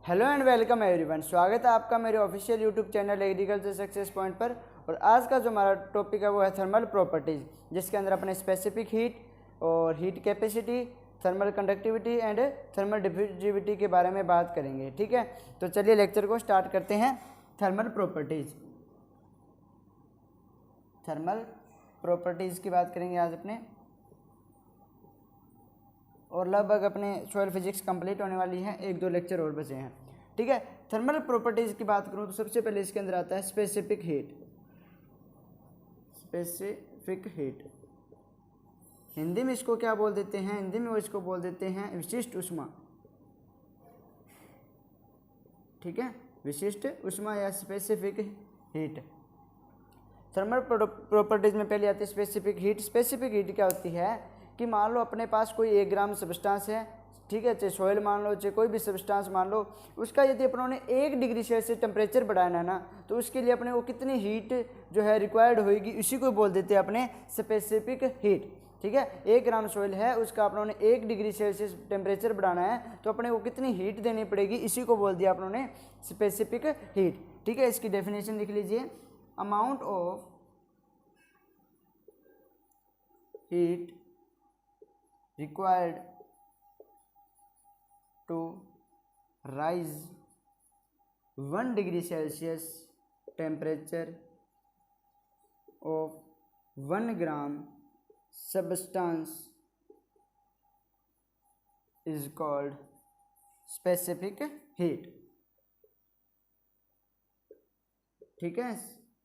Hello and welcome everyone. स्वागत है आपका मेरे official YouTube channel agriculture success point पर। और आज का जो हमारा टॉपिक है वो है थर्मल प्रॉपर्टीज़, जिसके अंदर अपने स्पेसिफिक हीट और heat capacity, thermal conductivity and thermal diffusivity के बारे में बात करेंगे। ठीक है, तो चलिए लेक्चर को स्टार्ट करते हैं। थर्मल प्रॉपर्टीज़ की बात करेंगे आज अपने, और लगभग अपने सॉइल फिजिक्स कंप्लीट होने वाली है, एक दो लेक्चर और बचे हैं। ठीक है, थर्मल प्रॉपर्टीज़ की बात करूँ तो सबसे पहले इसके अंदर आता है स्पेसिफिक हीट। हिंदी में इसको क्या बोल देते हैं? हिंदी में वो इसको बोल देते हैं विशिष्ट ऊष्मा। ठीक है, विशिष्ट ऊष्मा या स्पेसिफिक हीट। थर्मल प्रॉपर्टीज़ में पहले आती है स्पेसिफिक हीट। स्पेसिफिक हीट क्या होती है कि मान लो अपने पास कोई 1 ग्राम सब्सटेंस है, ठीक है, चाहे सॉइल मान लो, चाहे कोई भी सब्सटेंस मान लो, उसका यदि अपनों ने 1 डिग्री सेल्सियस टेम्परेचर बढ़ाना है ना, तो उसके लिए अपने को कितनी हीट जो है रिक्वायर्ड होगी, इसी को बोल देते हैं अपने स्पेसिफिक हीट। ठीक है, 1 ग्राम सॉइल है, उसका अपनों ने 1 डिग्री सेल्सियस टेम्परेचर बढ़ाना है, तो अपने को कितनी हीट देनी पड़ेगी, इसी को बोल दिया अपनों ने स्पेसिफिक हीट। ठीक है, इसकी डेफिनेशन लिख लीजिए। Amount of heat required to rise 1 degree Celsius temperature of 1 gram substance is called specific heat। ठीक है,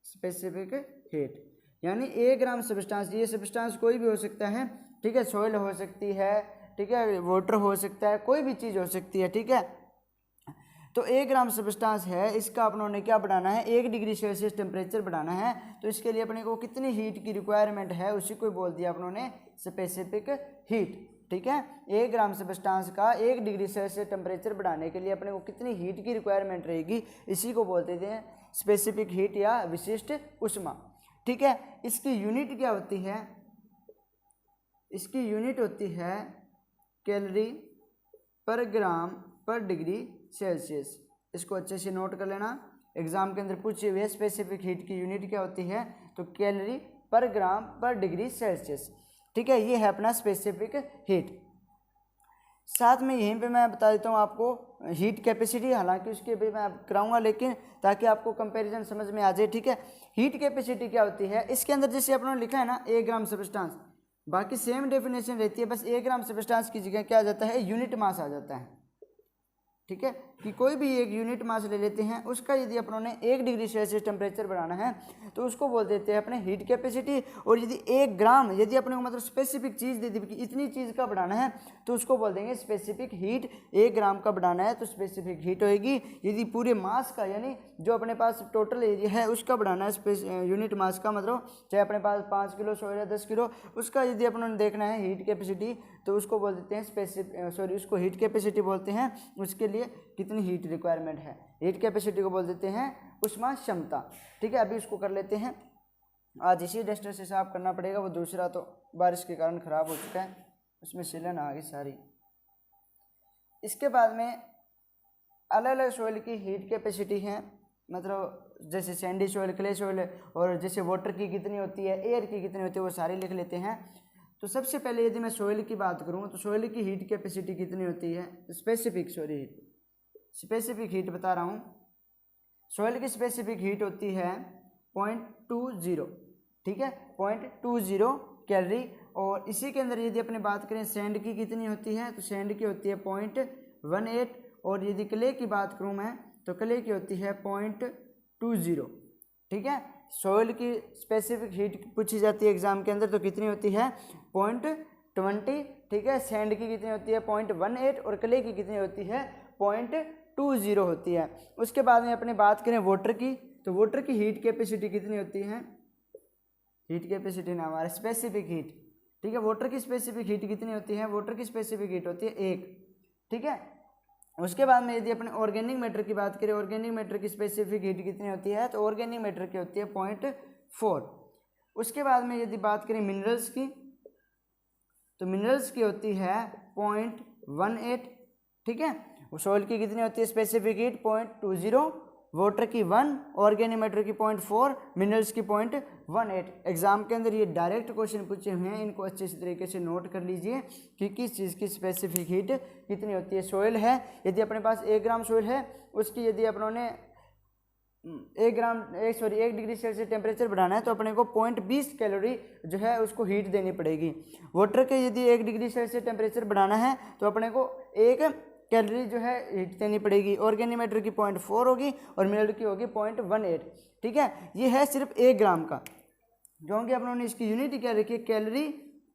स्पेसिफिक हीट यानी 1 ग्राम सब्सटेंस, ये सब्सटेंस कोई भी हो सकता है। ठीक है, सॉइल हो सकती है, ठीक है, वाटर हो सकता है, कोई भी चीज़ हो सकती है। ठीक है, तो 1 ग्राम सब्सटेंस है, इसका अपनों ने क्या बढ़ाना है, 1 डिग्री सेल्सियस टेम्परेचर बढ़ाना है, तो इसके लिए अपने को कितनी हीट की रिक्वायरमेंट है, उसी को बोल दिया अपनों ने स्पेसिफिक हीट। ठीक है, 1 ग्राम सब्सटेंस का 1 डिग्री सेल्सियस टेम्परेचर बढ़ाने के लिए अपने को कितनी हीट की रिक्वायरमेंट रहेगी, इसी को बोलते थे स्पेसिफिक हीट या विशिष्ट ऊष्मा। ठीक है, इसकी यूनिट क्या होती है? इसकी यूनिट होती है कैलोरी पर ग्राम पर डिग्री सेल्सियस। इसको अच्छे से नोट कर लेना, एग्जाम के अंदर पूछे हुए स्पेसिफिक हीट की यूनिट क्या होती है, तो कैलोरी पर ग्राम पर डिग्री सेल्सियस। ठीक है, ये है अपना स्पेसिफिक हीट। साथ में यहीं पे मैं बता देता हूँ आपको हीट कैपेसिटी, हालांकि उसके भी मैं कराऊंगा, लेकिन ताकि आपको कंपैरिजन समझ में आ जाए। ठीक है, हीट कैपेसिटी क्या होती है, इसके अंदर जैसे अपनों ने लिखा है ना 1 ग्राम सब्सटेंस, बाकी सेम डेफिनेशन रहती है, बस 1 ग्राम सब्सटेंस की जगह क्या आ जाता है, यूनिट मास आ जाता है। ठीक है, कि कोई भी एक यूनिट मास ले लेते हैं, उसका यदि अपनों ने 1 डिग्री सेल्सियस टेम्परेचर बढ़ाना है, तो उसको बोल देते हैं अपने हीट कैपेसिटी। और यदि 1 ग्राम यदि अपने को मतलब स्पेसिफिक चीज़ दे दी कि इतनी चीज़ का बढ़ाना है, तो उसको बोल देंगे स्पेसिफिक हीट। 1 ग्राम का बढ़ाना है तो स्पेसिफिक हीट होएगी। यदि पूरे मास का यानी जो अपने पास टोटल एरिया है उसका बढ़ाना है, यूनिट मास का मतलब चाहे अपने पास 5 किलो सॉइल है 10 किलो, उसका यदि अपनों ने देखना है हीट कैपेसिटी, तो उसको बोल देते हैं उसको हीट कैपेसिटी बोलते हैं। उसके लिए कितनी हीट रिक्वायरमेंट है, हीट कैपेसिटी को बोल देते हैं ऊष्मा क्षमता। ठीक है, अभी इसको कर लेते हैं। आज इसी डस्टर से साफ करना पड़ेगा, वो दूसरा तो बारिश के कारण ख़राब हो चुका है, उसमें सिलन आ गई सारी। इसके बाद में अलग अलग सॉइल की हीट कैपेसिटी है, मतलब जैसे सैंडी सॉइल, क्ले सॉइल, और जैसे वाटर की कितनी होती है, एयर की कितनी होती है, वो सारी लिख लेते हैं। तो सबसे पहले यदि मैं सॉइल की बात करूँ तो सॉइल की हीट कैपेसिटी कितनी होती है, स्पेसिफिक हीट बता रहा हूँ। सॉइल की स्पेसिफिक हीट होती है 0.20। ठीक है, 0.20 कैलोरी। और इसी के अंदर यदि अपने बात करें सैंड की कितनी होती है, तो सैंड की होती है 0.18। और यदि क्ले की बात करूँ मैं, तो क्ले की होती है 0.20। ठीक है, सॉइल की स्पेसिफिक हीट पूछी जाती है एग्जाम के अंदर, तो कितनी होती है 0.20। ठीक है, सैंड की कितनी होती है 0.18, और क्ले की कितनी होती है 0.20 होती है। उसके बाद में अपने बात करें वाटर की, तो वाटर की हीट कैपेसिटी कितनी होती है, हीट कैपेसिटी ना हमारा स्पेसिफिक हीट। ठीक है, वाटर की स्पेसिफिक हीट कितनी होती है, वाटर की स्पेसिफिक हीट होती है 1। ठीक है, उसके बाद में यदि अपने ऑर्गेनिक मैटर की बात करें, ऑर्गेनिक मैटर की स्पेसिफिक हीट कितनी होती है, तो ऑर्गेनिक मैटर की होती है 0.4। उसके बाद में यदि बात करें मिनरल्स की, तो मिनरल्स की होती है 0.18। ठीक है, सॉइल की कितनी होती है स्पेसिफिक हीट 0.20, वाटर की 1, ऑर्गेनिक मैटर की 0.4, मिनरल्स की 0.18। एग्जाम के अंदर ये डायरेक्ट क्वेश्चन पूछे हुए हैं, इनको अच्छे से तरीके से नोट कर लीजिए कि किस चीज़ की स्पेसिफिक हीट कितनी होती है। सॉइल है, यदि अपने पास 1 ग्राम सॉइल है, उसकी यदि अपनों ने 1 डिग्री सेल्सियस टेम्परेचर बढ़ाना है तो अपने को 0.20 कैलोरी जो है उसको हीट देनी पड़ेगी। वाटर के यदि 1 डिग्री सेल्सियस टेम्परेचर बढ़ाना है तो अपने को 1 कैलोरी जो है हीट देनी पड़ेगी। ऑर्गेनिक मैटर की 0.4 होगी और मिनरल की होगी 0.18। ठीक है, ये है सिर्फ 1 ग्राम का, क्योंकि अपनों ने इसकी यूनिट क्या रखी है कैलोरी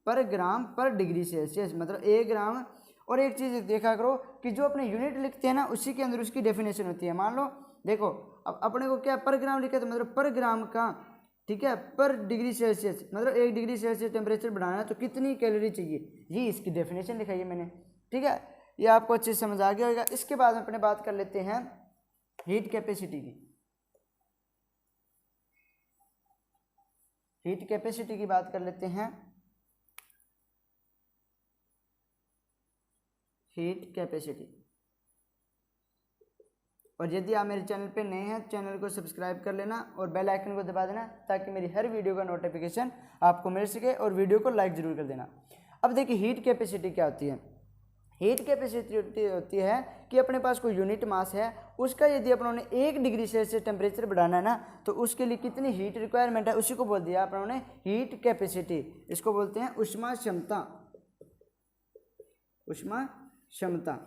पर ग्राम पर डिग्री सेल्सियस, मतलब 1 ग्राम। और एक चीज़ देखा करो कि जो अपने यूनिट लिखते हैं ना उसी के अंदर उसकी डेफिनेशन होती है। मान लो देखो अब अपने को क्या पर ग्राम लिखा है तो मतलब पर ग्राम का, ठीक है, पर डिग्री सेल्सियस मतलब 1 डिग्री सेल्सियस टेम्परेचर बढ़ाना है तो कितनी कैलोरी चाहिए, ये इसकी डेफिनेशन लिखाई है मैंने। ठीक है, ये आपको अच्छे से समझ आ गया होगा। इसके बाद अपने बात कर लेते हैं हीट कैपेसिटी की। हीट कैपेसिटी की बात कर लेते हैं। हीट कैपेसिटी, और यदि आप मेरे चैनल पे नए हैं चैनल को सब्सक्राइब कर लेना और बेल आइकन को दबा देना ताकि मेरी हर वीडियो का नोटिफिकेशन आपको मिल सके, और वीडियो को लाइक ज़रूर कर देना। अब देखिए हीट कैपेसिटी क्या होती है। हीट कैपेसिटी होती है कि अपने पास कोई यूनिट मास है, उसका यदि अपनों ने 1 डिग्री सेल्सियस टेम्परेचर बढ़ाना है ना तो उसके लिए कितनी हीट रिक्वायरमेंट है उसी को बोल दिया अपनों ने हीट कैपेसिटी। इसको बोलते हैं ऊष्मा क्षमता, ऊष्मा क्षमता।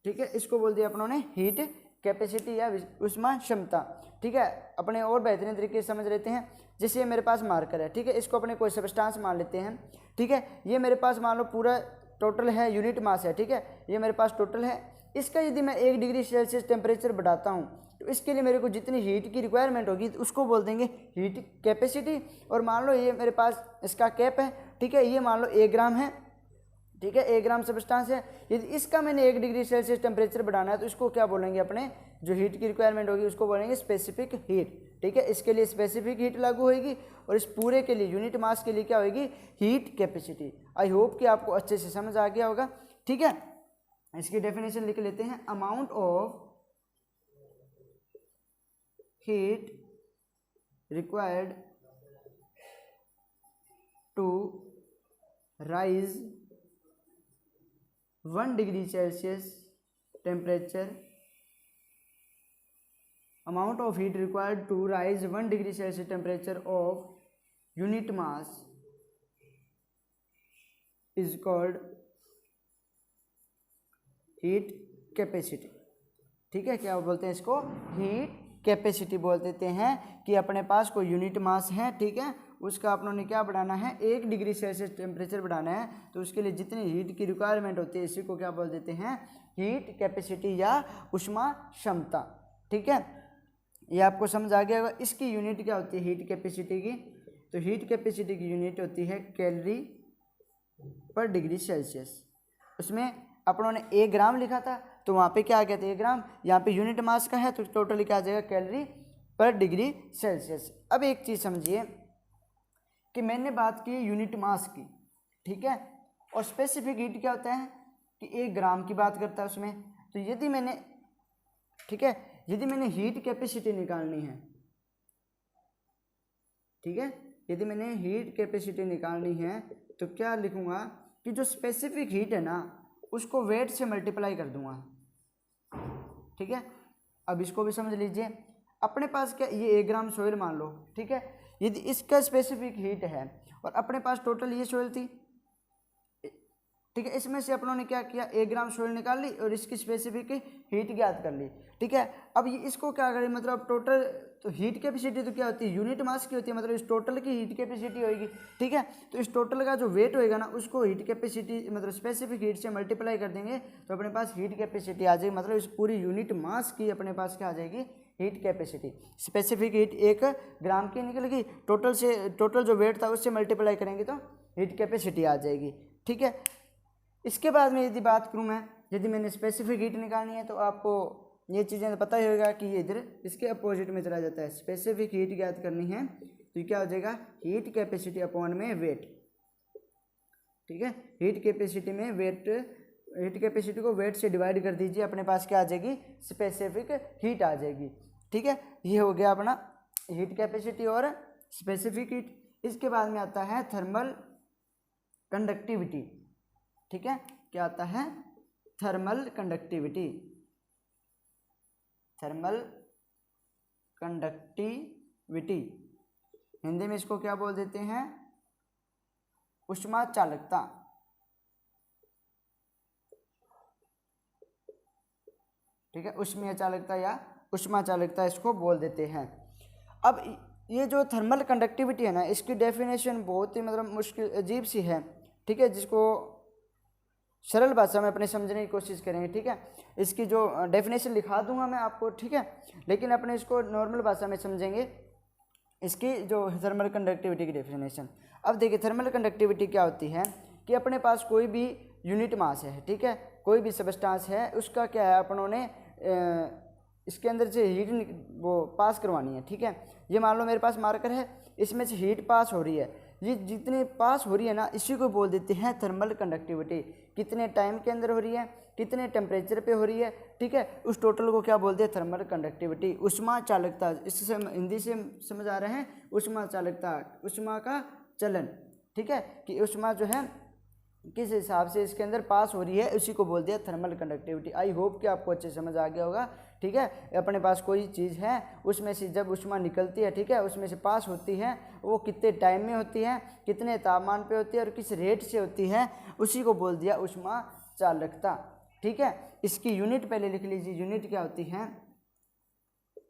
ठीक है, इसको बोल दिया अपनों ने हीट कैपेसिटी या ऊष्मा क्षमता। ठीक है, अपने और बेहतरीन तरीके से समझ लेते हैं। जैसे मेरे पास मार्कर है, ठीक है, इसको अपने कोई सब्सटेंस मान लेते हैं। ठीक है, ये मेरे पास मान लो पूरा टोटल है, यूनिट मास है। ठीक है, ये मेरे पास टोटल है। इसका यदि मैं 1 डिग्री सेल्सियस टेम्परेचर बढ़ाता हूँ तो इसके लिए मेरे को जितनी हीट की रिक्वायरमेंट होगी तो उसको बोल देंगे हीट कैपेसिटी। और मान लो ये मेरे पास इसका कैप है, ठीक है, ये मान लो 1 ग्राम है। ठीक है, 1 ग्राम सब्सटेंस है, यदि इसका मैंने 1 डिग्री सेल्सियस टेम्परेचर बढ़ाना है तो इसको क्या बोलेंगे, अपने जो हीट की रिक्वायरमेंट होगी उसको बोलेंगे स्पेसिफिक हीट। ठीक है, इसके लिए स्पेसिफिक हीट लागू होगी और इस पूरे के लिए यूनिट मास के लिए क्या होगी, हीट कैपेसिटी। आई होप कि आपको अच्छे से समझ आ गया होगा। ठीक है, इसकी डेफिनेशन लिख लेते हैं। Amount of heat required to raise 1 degree Celsius temperature, amount of heat required to rise 1 degree Celsius temperature of unit mass is called heat capacity। ठीक है, क्या बोलते हैं इसको, हीट कैपेसिटी बोल देते हैं कि अपने पास कोई यूनिट मास है, ठीक है, उसका अपनों ने क्या बढ़ाना है 1 डिग्री सेल्सियस टेम्परेचर बढ़ाना है तो उसके लिए जितनी हीट की रिक्वायरमेंट होती है इसी को क्या बोल देते हैं, हीट कैपेसिटी या ऊष्मा क्षमता। ठीक है, ये आपको समझ आ गया होगा। इसकी यूनिट क्या होती है हीट कैपेसिटी की, तो हीट कैपेसिटी की यूनिट होती है कैलोरी पर डिग्री सेल्सियस। उसमें अपनों ने 1 ग्राम लिखा था तो वहाँ पे क्या आ गया था 1 ग्राम, यहाँ पे यूनिट मास का है तो टोटली क्या आ जाएगा कैलोरी पर डिग्री सेल्सियस। अब एक चीज़ समझिए कि मैंने बात की यूनिट मास की, ठीक है, और स्पेसिफिक हीट क्या होता है कि 1 ग्राम की बात करता है उसमें। तो यदि मैंने, ठीक है, यदि मैंने हीट कैपेसिटी निकालनी है, ठीक है, यदि मैंने हीट कैपेसिटी निकालनी है तो क्या लिखूंगा कि जो स्पेसिफिक हीट है ना उसको वेट से मल्टीप्लाई कर दूंगा। ठीक है, अब इसको भी समझ लीजिए। अपने पास क्या, ये 1 ग्राम सोइल मान लो, ठीक है, यदि इसका स्पेसिफिक हीट है और अपने पास टोटल ये सोइल थी, ठीक है, इसमें से अपनों ने क्या किया 1 ग्राम सोइल निकाल ली और इसकी स्पेसिफिक हीट ज्ञात कर ली। ठीक है, अब ये इसको क्या करें, मतलब टोटल तो हीट कैपेसिटी तो क्या होती है यूनिट मास की होती है, मतलब इस टोटल की हीट कैपेसिटी होगी। ठीक है, तो इस टोटल का जो वेट होएगा ना उसको हीट कैपेसिटी मतलब स्पेसिफिक हीट से मल्टीप्लाई कर देंगे तो अपने पास हीट कैपेसिटी आ जाएगी, मतलब इस पूरी यूनिट मास की अपने पास क्या आ जाएगी हीट कैपेसिटी। स्पेसिफिक हीट 1 ग्राम की निकलेगी, टोटल जो वेट था उससे मल्टीप्लाई करेंगे तो हीट कैपेसिटी आ जाएगी। ठीक है, इसके बाद में यदि बात करूँ मैं, यदि मैंने स्पेसिफिक हीट निकालनी है तो आपको ये चीज़ें तो पता ही होगा कि ये इधर इसके अपोजिट में चला जाता है। स्पेसिफिक हीट ज्ञात करनी है तो क्या हो जाएगा हीट कैपेसिटी अपॉन में वेट। ठीक है, हीट कैपेसिटी में वेट हीट कैपेसिटी को वेट से डिवाइड कर दीजिए, अपने पास क्या आ जाएगी, स्पेसिफिक हीट आ जाएगी। ठीक है, ये हो गया अपना हीट कैपेसिटी और स्पेसिफिक हीट। इसके बाद में आता है थर्मल कंडक्टिविटी। ठीक है, क्या आता है, thermal conductivity. Thermal conductivity Hindi में इसको क्या बोल देते हैं, ऊष्मा चालकता। ठीक है, ऊष्मीय चालकता या ऊष्मा चालकता इसको बोल देते हैं। अब ये जो थर्मल कंडक्टिविटी है ना, इसकी डेफिनेशन बहुत ही मतलब मुश्किल अजीब सी है। ठीक है, जिसको सरल भाषा में अपने समझने की कोशिश करेंगे। ठीक है, इसकी जो डेफिनेशन लिखा दूंगा मैं आपको। ठीक है, लेकिन अपने इसको नॉर्मल भाषा में समझेंगे, इसकी जो थर्मल कंडक्टिविटी की डेफिनेशन। अब देखिए, थर्मल कंडक्टिविटी क्या होती है कि अपने पास कोई भी यूनिट मास है। ठीक है, कोई भी सबस्टांस है, उसका क्या है, अपनों ने इसके अंदर से हीट वो पास करवानी है। ठीक है, ये मान लो मेरे पास मार्कर है, इसमें से हीट पास हो रही है। ये जितनी पास हो रही है ना, इसी को बोल देते हैं थर्मल कंडक्टिविटी। कितने टाइम के अंदर हो रही है, कितने टेम्परेचर पे हो रही है। ठीक है, उस टोटल को क्या बोलते हैं, थर्मल कंडक्टिविटी, ऊष्मा चालकता। इससे हिंदी से समझ आ रहे हैं, ऊष्मा चालकता, ऊष्मा का चलन। ठीक है, कि ऊष्मा जो है किस हिसाब से इसके अंदर पास हो रही है, उसी को बोल दिया थर्मल कंडक्टिविटी। आई होप कि आपको अच्छे समझ आ गया होगा। ठीक है, अपने पास कोई चीज़ है, उसमें से जब ऊष्मा निकलती है, ठीक है, उसमें से पास होती है, वो कितने टाइम में होती है, कितने तापमान पे होती है और किस रेट से होती है, उसी को बोल दिया ऊष्मा चालकता। ठीक है, इसकी यूनिट पहले लिख लीजिए, यूनिट क्या होती है,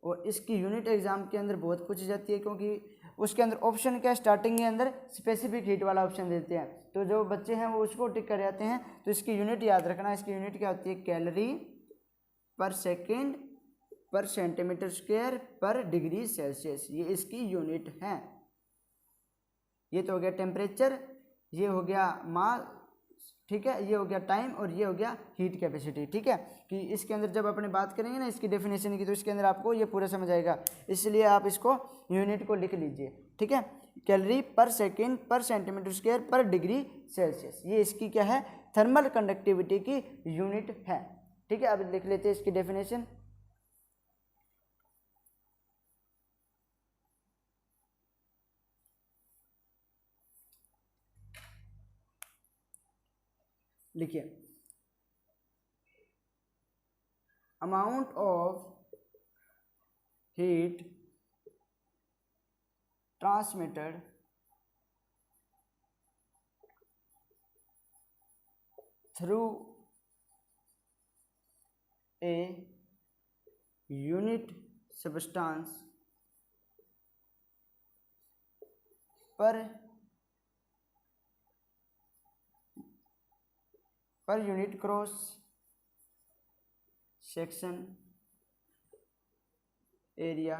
और इसकी यूनिट एग्जाम के अंदर बहुत पूछी जाती है, क्योंकि उसके अंदर ऑप्शन क्या, स्टार्टिंग के अंदर स्पेसिफिक हीट वाला ऑप्शन देते हैं, तो जो बच्चे हैं वो उसको टिक कर जाते हैं। तो इसकी यूनिट याद रखना, इसकी यूनिट क्या होती है, कैलोरी पर सेकेंड पर सेंटीमीटर स्क्वायर पर डिग्री सेल्सियस, ये इसकी यूनिट है। ये तो हो गया टेम्परेचर, ये हो गया मास, ठीक है, ये हो गया टाइम, और ये हो गया हीट कैपेसिटी। ठीक है, कि इसके अंदर जब अपने बात करेंगे ना इसकी डेफिनेशन की, तो इसके अंदर आपको ये पूरा समझ आएगा, इसलिए आप इसको यूनिट को लिख लीजिए। ठीक है, कैलोरी पर सेकेंड पर सेंटीमीटर स्क्वायर पर डिग्री सेल्सियस, ये इसकी क्या है, थर्मल कंडक्टिविटी की यूनिट है। ठीक है, अब लिख लेते हैं इसकी डेफिनेशन। लिखिए, amount of heat transmitted through a unit substance per unit cross section area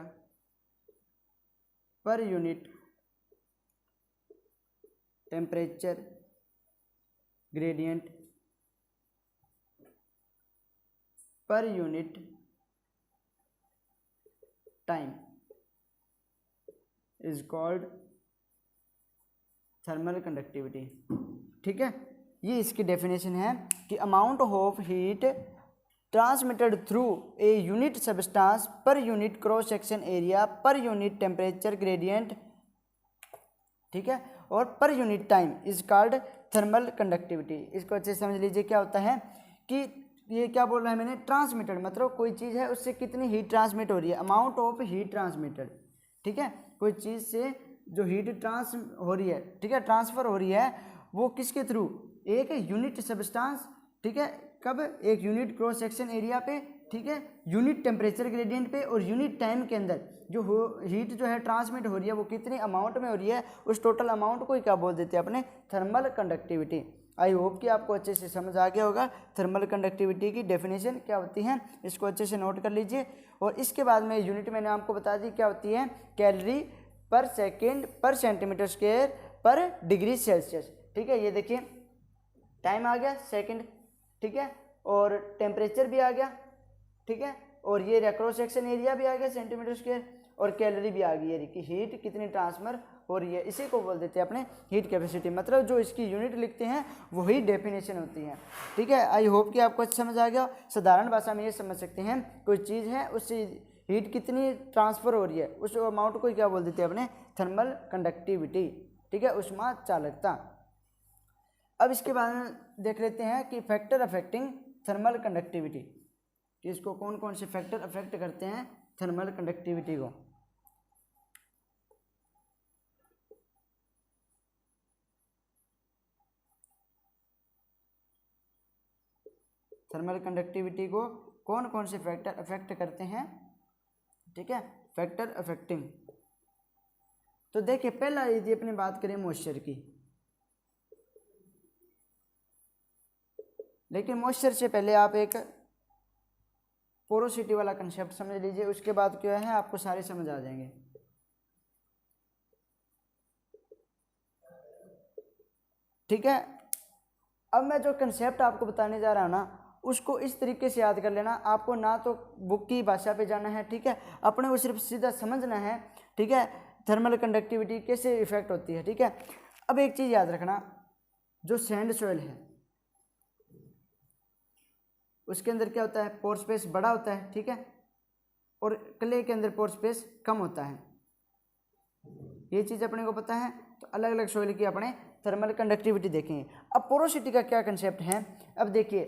per unit temperature gradient per unit time is called thermal conductivity. ठीक है, ये इसकी डेफिनेशन है कि amount of heat transmitted through a unit substance per unit cross section area per unit temperature gradient, ठीक है, और per unit time is called thermal conductivity. इसको अच्छे से समझ लीजिए, क्या होता है कि ये क्या बोल रहा है मैंने, ट्रांसमिटेड मतलब कोई चीज़ है उससे कितनी हीट ट्रांसमिट हो रही है, अमाउंट ऑफ हीट ट्रांसमिटेड। ठीक है, कोई चीज़ से जो हीट ट्रांस हो रही है, ठीक है, ट्रांसफ़र हो रही है, वो किसके थ्रू, एक यूनिट सबस्टांस, ठीक है, कब, एक यूनिट क्रॉस सेक्शन एरिया पे, ठीक है, यूनिट टेम्परेचर ग्रेडियंट पे, और यूनिट टाइम के अंदर जो हीट जो है ट्रांसमिट हो रही है वो कितनी अमाउंट में हो रही है, उस टोटल अमाउंट को ही क्या बोल देते हैं अपने, थर्मल कंडक्टिविटी। आई होप कि आपको अच्छे से समझ आ गया होगा थर्मल कंडक्टिविटी की डेफिनेशन क्या होती है, इसको अच्छे से नोट कर लीजिए। और इसके बाद में यूनिट मैंने आपको बता दी क्या होती है, कैलोरी पर सेकेंड पर सेंटीमीटर स्क्वायर पर डिग्री सेल्सियस। ठीक है, ये देखिए टाइम आ गया सेकंड, ठीक है, और टेम्परेचर भी आ गया, ठीक है, और ये क्रॉस सेक्शन एरिया भी आ गया सेंटीमीटर स्क्वायर, और कैलोरी भी आ गई है कि हीट कितनी ट्रांसफर हो रही है, इसी को बोल देते हैं अपने हीट कैपेसिटी। मतलब जो इसकी यूनिट लिखते हैं वही डेफिनेशन होती है। ठीक है, आई होप कि आपको अच्छा समझ आ गया। साधारण भाषा में ये समझ सकते हैं, कोई चीज़ है उससे हीट कितनी ट्रांसफ़र हो रही है, उस अमाउंट को क्या बोल देते हैं अपने थर्मल कंडक्टिविटी। ठीक है, उष्मा चालकता। अब इसके बाद में देख लेते हैं कि फैक्टर अफेक्टिंग थर्मल कंडक्टिविटी, कि इसको कौन कौन से फैक्टर अफेक्ट करते हैं थर्मल कंडक्टिविटी को। थर्मल कंडक्टिविटी को कौन कौन से फैक्टर अफेक्ट करते हैं। ठीक है, फैक्टर अफेक्टिंग। तो देखिए, पहला यदि अपनी बात करें मॉइस्चर की, लेकिन मॉइस्चर से पहले आप एक पोरोसिटी वाला कंसेप्ट समझ लीजिए, उसके बाद क्या है आपको सारे समझ आ जाएंगे। ठीक है, अब मैं जो कंसेप्ट आपको बताने जा रहा हूँ ना, उसको इस तरीके से याद कर लेना। आपको ना तो बुक की भाषा पे जाना है, ठीक है, अपने को सिर्फ सीधा समझना है। ठीक है, थर्मल कंडक्टिविटी कैसे इफेक्ट होती है। ठीक है, अब एक चीज़ याद रखना, जो सैंड सॉइल है उसके अंदर क्या होता है, पोर स्पेस बड़ा होता है। ठीक है, और क्ले के अंदर पोर स्पेस कम होता है, ये चीज़ अपने को पता है। तो अलग अलग सॉइल की अपने थर्मल कंडक्टिविटी देखेंगे। अब पोरोसिटी का क्या कंसेप्ट है, अब देखिए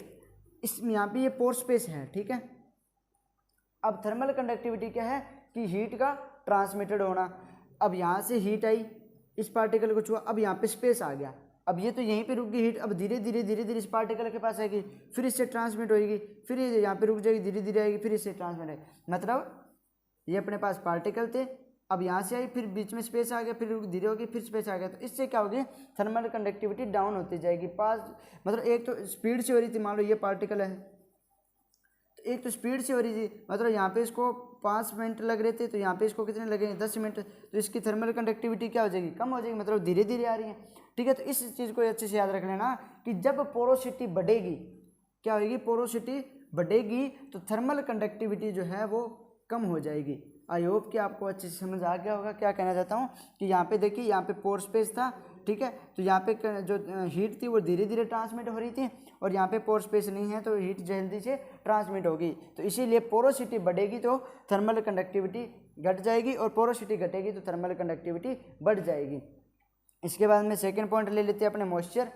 इसमें यहाँ पे ये पोर स्पेस है। ठीक है, अब थर्मल कंडक्टिविटी क्या है कि हीट का ट्रांसमिटेड होना। अब यहाँ से हीट आई, इस पार्टिकल को छुआ, अब यहाँ पे स्पेस आ गया, अब ये तो यहीं पे रुक गई हीट, अब धीरे धीरे इस पार्टिकल के पास आएगी, फिर इससे ट्रांसमिट होएगी, फिर ये यहाँ पे रुक जाएगी, धीरे धीरे आएगी, फिर इससे ट्रांसमिट आएगी। मतलब ये अपने पास पार्टिकल थे, अब यहाँ से आई, फिर बीच में स्पेस आ गया, फिर धीरे होगी, फिर स्पेस आ गया, तो इससे क्या होगी थर्मल कंडक्टिविटी डाउन होती जाएगी। पास मतलब एक तो स्पीड से हो रही थी, मान लो ये पार्टिकल है, तो एक तो स्पीड से हो रही थी, मतलब यहाँ पे इसको 5 मिनट लग रहे थे, तो यहाँ पे इसको कितने लगेंगे 10 मिनट, तो इसकी थर्मल कंडक्टिविटी क्या हो जाएगी, कम हो जाएगी, मतलब धीरे धीरे आ रही है। ठीक है, तो इस चीज़ को अच्छे से याद रख लेना कि जब पोरोसिटी बढ़ेगी क्या होगी, पोरोसिटी बढ़ेगी तो थर्मल कंडक्टिविटी जो है वो कम हो जाएगी। आई होप कि आपको अच्छे से समझ आ गया होगा क्या कहना चाहता हूँ। कि यहाँ पे देखिए, यहाँ पे पोर स्पेस था, ठीक है, तो यहाँ पे जो हीट थी वो धीरे धीरे ट्रांसमिट हो रही थी, और यहाँ पे पोर स्पेस नहीं है तो हीट जल्दी से ट्रांसमिट होगी, तो इसीलिए पोरोसिटी बढ़ेगी तो थर्मल कंडक्टिविटी घट जाएगी, और पोरोसिटी घटेगी तो थर्मल कंडक्टिविटी बढ़ जाएगी। इसके बाद में सेकेंड पॉइंट ले लेते हैं अपने मॉइस्चर।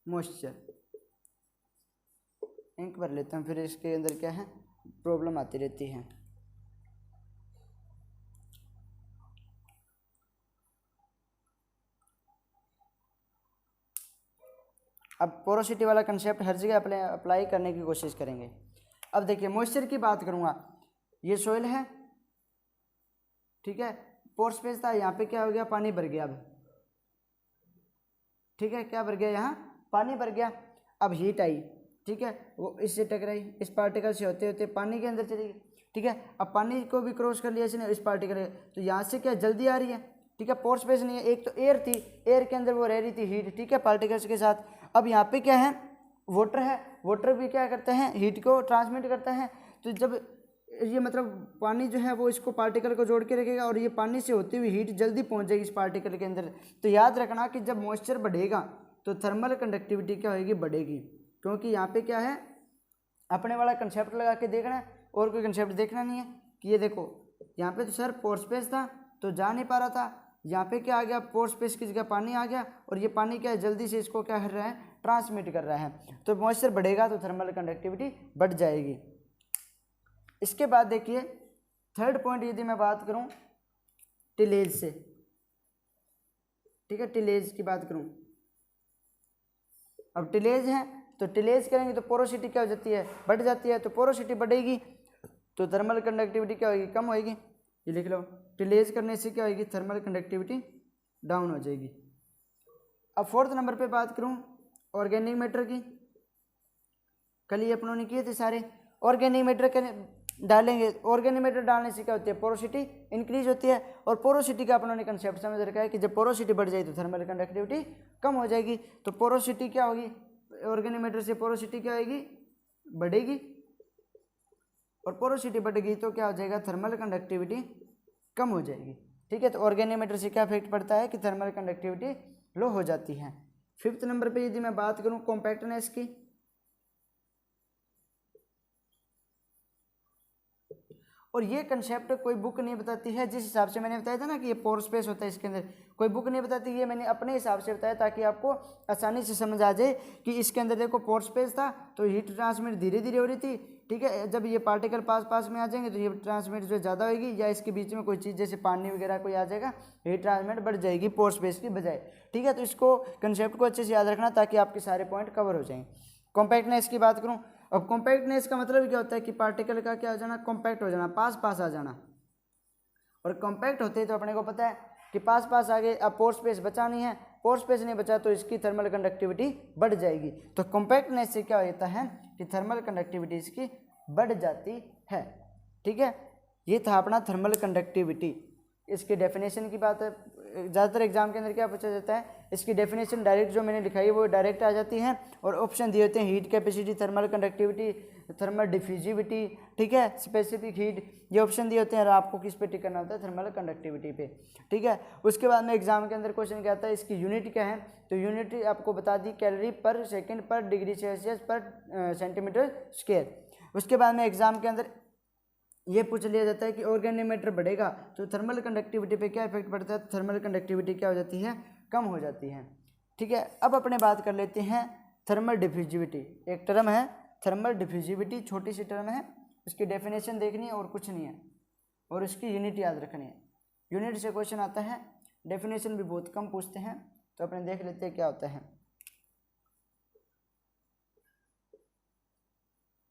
मॉइस्चर इंक भर लेता हूँ, फिर इसके अंदर क्या है प्रॉब्लम आती रहती है। अब पोरोसिटी वाला कंसेप्ट हर जगह अप्लाई करने की कोशिश करेंगे। अब देखिए मॉइस्चर की बात करूँगा, ये सॉइल है, ठीक है, पोर स्पेस था, यहाँ पे क्या हो गया पानी भर गया। अब ठीक है, क्या भर गया, यहाँ पानी भर गया। अब हीट आई, ठीक है, वो इससे टकराई, इस पार्टिकल से होते होते पानी के अंदर चली गई। ठीक है, अब पानी को भी क्रॉस कर लिया इसने, इस पार्टिकल, तो यहाँ से क्या जल्दी आ रही है। ठीक है, पोर स्पेस नहीं है, एक तो एयर थी, एयर के अंदर वो रह रही थी हीट, ठीक है, पार्टिकल्स के साथ। अब यहाँ पे क्या है वाटर है, वाटर भी क्या करते हैं हीट को ट्रांसमिट करता है। तो जब ये मतलब पानी जो है वो इसको पार्टिकल को जोड़ के रखेगा, और ये पानी से होती हुई हीट जल्दी पहुँच जाएगी इस पार्टिकल के अंदर। तो याद रखना कि जब मॉइस्चर बढ़ेगा तो थर्मल कंडक्टिविटी क्या होगी, बढ़ेगी, क्योंकि यहाँ पे क्या है अपने वाला कंसेप्ट लगा के देखना है, और कोई कंसेप्ट देखना नहीं है। कि ये देखो यहाँ पे तो सर पोर स्पेस था तो जा नहीं पा रहा था, यहाँ पे क्या आ गया पोर स्पेस की जगह पानी आ गया, और ये पानी क्या है जल्दी से इसको क्या कर रहा है ट्रांसमिट कर रहा है। तो मॉइस्चर बढ़ेगा तो थर्मल कंडक्टिविटी बढ़ जाएगी। इसके बाद देखिए थर्ड पॉइंट यदि मैं बात करूँ टिलेज से, ठीक है, टिलेज की बात करूँ, अब टिलेज है तो टिलेज करेंगे तो पोरोसिटी क्या हो जाती है, बढ़ जाती है, तो पोरोसिटी बढ़ेगी तो थर्मल कंडक्टिविटी क्या होगी, कम होगी। ये लिख लो, टिलेज करने से क्या होगी, थर्मल कंडक्टिविटी डाउन हो जाएगी। अब फोर्थ नंबर पे बात करूँ ऑर्गेनिक मैटर की, कल ही अपनों ने किए थे सारे। ऑर्गेनिक मैटर डालेंगे, ऑर्गेनिक मैटर डालने से क्या होती है, पोरोसिटी इंक्रीज होती है, और पोरोसिटी का अपनों ने कंसेप्ट समझ रखा है कि जब पोरोसिटी बढ़ जाए तो थर्मल कंडक्टिविटी कम हो जाएगी। तो पोरोसिटी क्या होगी, ऑर्गेनिक मैटर से पोरोसिटी क्या होगी, बढ़ेगी, और पोरोसिटी बढ़ेगी तो क्या हो जाएगा, थर्मल कंडक्टिविटी कम हो जाएगी। ठीक है, तो ऑर्गेनोमीटर से क्या इफेक्ट पड़ता है कि थर्मल कंडक्टिविटी लो हो जाती है। 5th नंबर पे यदि मैं बात करूं कॉम्पैक्टनेस की, और ये कंसेप्ट कोई बुक नहीं बताती है। जिस हिसाब से मैंने बताया था ना कि ये पोर स्पेस होता है, इसके अंदर कोई बुक नहीं बताती, ये मैंने अपने हिसाब से बताया ताकि आपको आसानी से समझ आ जाए कि इसके अंदर देखो पोर स्पेस था तो हीट ट्रांसमिट धीरे धीरे हो रही थी। ठीक है, जब ये पार्टिकल पास पास में आ जाएंगे तो हीट ट्रांसमिट जो ज़्यादा होगी, या इसके बीच में कोई चीज़ जैसे पानी वगैरह कोई आ जाएगा, हीट ट्रांसमिट बढ़ जाएगी पोर स्पेस की बजाय। ठीक है, तो इसको कंसेप्ट को अच्छे से याद रखना ताकि आपके सारे पॉइंट कवर हो जाएंगे। कॉम्पैक्टनेस की बात करूँ, अब कॉम्पैक्टनेस का मतलब क्या होता है कि पार्टिकल का क्या हो जाना, कॉम्पैक्ट हो जाना, पास पास आ जाना। और कॉम्पैक्ट होते हैं तो अपने को पता है कि पास पास आ गए, अब पोर स्पेस बचा नहीं है, पोर स्पेस नहीं बचा तो इसकी थर्मल कंडक्टिविटी बढ़ जाएगी। तो कॉम्पैक्टनेस से क्या होता है कि थर्मल कंडक्टिविटी इसकी बढ़ जाती है। ठीक है, ये था अपना थर्मल कंडक्टिविटी। इसकी डेफिनेशन की बात है, ज़्यादातर एग्जाम के अंदर क्या पूछा जाता है, इसकी डेफिनेशन डायरेक्ट जो मैंने लिखाई है वो डायरेक्ट आ जाती है, और ऑप्शन दिए होते हैं heat capacity, thermal conductivity, thermal diffusivity, ठीक है, स्पेसिफिक हीट, ये ऑप्शन दिए होते हैं और आपको किस पे टिक करना होता है, थर्मल कंडक्टिविटी पे। ठीक है, उसके बाद में एग्जाम के अंदर क्वेश्चन क्या आता है, इसकी यूनिट क्या है, तो यूनिट आपको बता दी कैलोरी पर सेकेंड पर डिग्री सेल्सियस पर सेंटीमीटर स्क्वायर। उसके बाद में एग्जाम के अंदर ये पूछ लिया जाता है कि ऑर्गेनोमीटर बढ़ेगा तो थर्मल कंडक्टिविटी पे क्या इफेक्ट पड़ता है, थर्मल कंडक्टिविटी क्या हो जाती है, कम हो जाती है। ठीक है, अब अपने बात कर लेते हैं थर्मल डिफ्यूजिविटी। एक टर्म है थर्मल डिफ्यूजिविटी, छोटी सी टर्म है, उसकी डेफिनेशन देखनी है और कुछ नहीं है, और उसकी यूनिट याद रखनी है। यूनिट से क्वेश्चन आता है, डेफिनेशन भी बहुत कम पूछते हैं, तो अपने देख लेते हैं क्या होता है।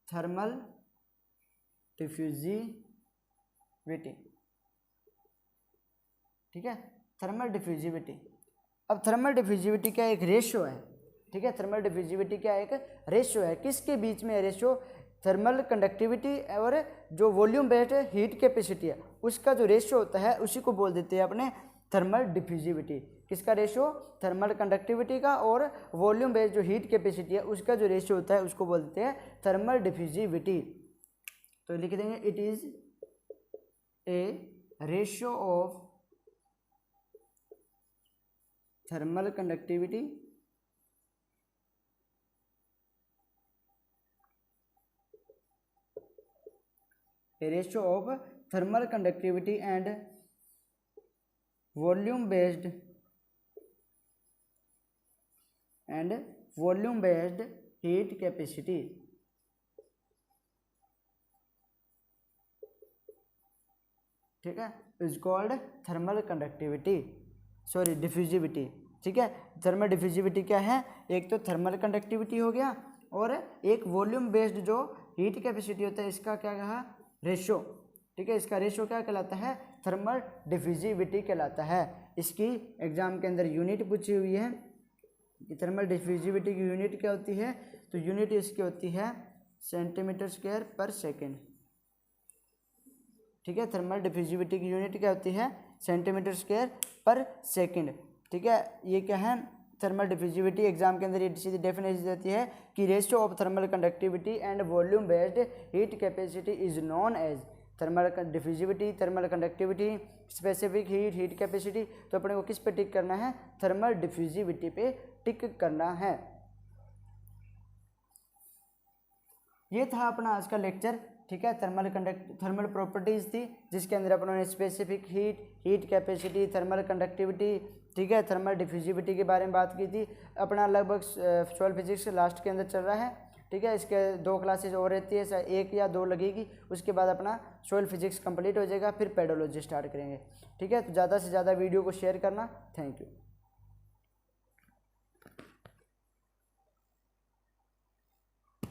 थर्मल डिफ्यूजिविटी, ठीक है, थर्मल डिफ्यूजिविटी। अब थर्मल डिफ्यूजिविटी क्या एक रेशियो है। ठीक है, थर्मल डिफ्यूजिविटी क्या एक रेशियो है, किसके बीच में रेशियो, थर्मल कंडक्टिविटी और जो वॉल्यूम बेस्ड हीट कैपेसिटी है उसका जो रेशियो होता है उसी को बोल देते हैं अपने थर्मल डिफ्यूजिविटी। किसका रेशियो, थर्मल कंडक्टिविटी का और वॉल्यूम बेस्ड जो हीट कैपेसिटी है उसका जो रेशियो होता है उसको बोल देते हैं थर्मल डिफ्यूजिविटी। तो लिख देंगे it is a ratio of thermal conductivity a ratio of thermal conductivity and volume based heat capacity। ठीक है, is called thermal conductivity, sorry diffusivity. ठीक है, थर्मल डिफ्यूजिविटी क्या है, एक तो थर्मल कंडक्टिविटी हो गया और एक वॉल्यूम बेस्ड जो हीट कैपेसिटी होता है इसका क्या कहा, रेशियो। ठीक है, इसका रेशियो क्या कहलाता है, थर्मल डिफ्यूजिविटी कहलाता है। इसकी एग्जाम के अंदर यूनिट पूछी हुई है कि थर्मल डिफ्यूजिविटी की यूनिट क्या होती है, तो यूनिट इसकी होती है सेंटीमीटर स्क्वायर पर सेकेंड। ठीक है, थर्मल डिफ्यूजिविटी की यूनिट क्या होती है, सेंटीमीटर स्क्वायर पर सेकेंड। ठीक है, ये क्या है, थर्मल डिफ्यूजिविटी एग्जाम के अंदर ये सीधी डेफिनेशन देती है कि ratio of thermal conductivity and volume based heat capacity is known as thermal diffusivity, thermal conductivity, specific heat, heat capacity. तो अपने को किस पे टिक करना है, थर्मल डिफ्यूजिविटी पे टिक करना है। ये था अपना आज का लेक्चर। ठीक है, थर्मल प्रॉपर्टीज़ थी जिसके अंदर अपनों ने specific heat, heat capacity, thermal conductivity, ठीक है, थर्मल डिफ्यूजिविटी के बारे में बात की थी। अपना लगभग सॉइल फिजिक्स लास्ट के अंदर चल रहा है। ठीक है, इसके 2 क्लासेज और रहती है, 1 या 2 लगेगी, उसके बाद अपना सॉइल फिजिक्स कंप्लीट हो जाएगा, फिर पेडोलॉजी स्टार्ट करेंगे। ठीक है, तो ज़्यादा से ज़्यादा वीडियो को शेयर करना। Thank you.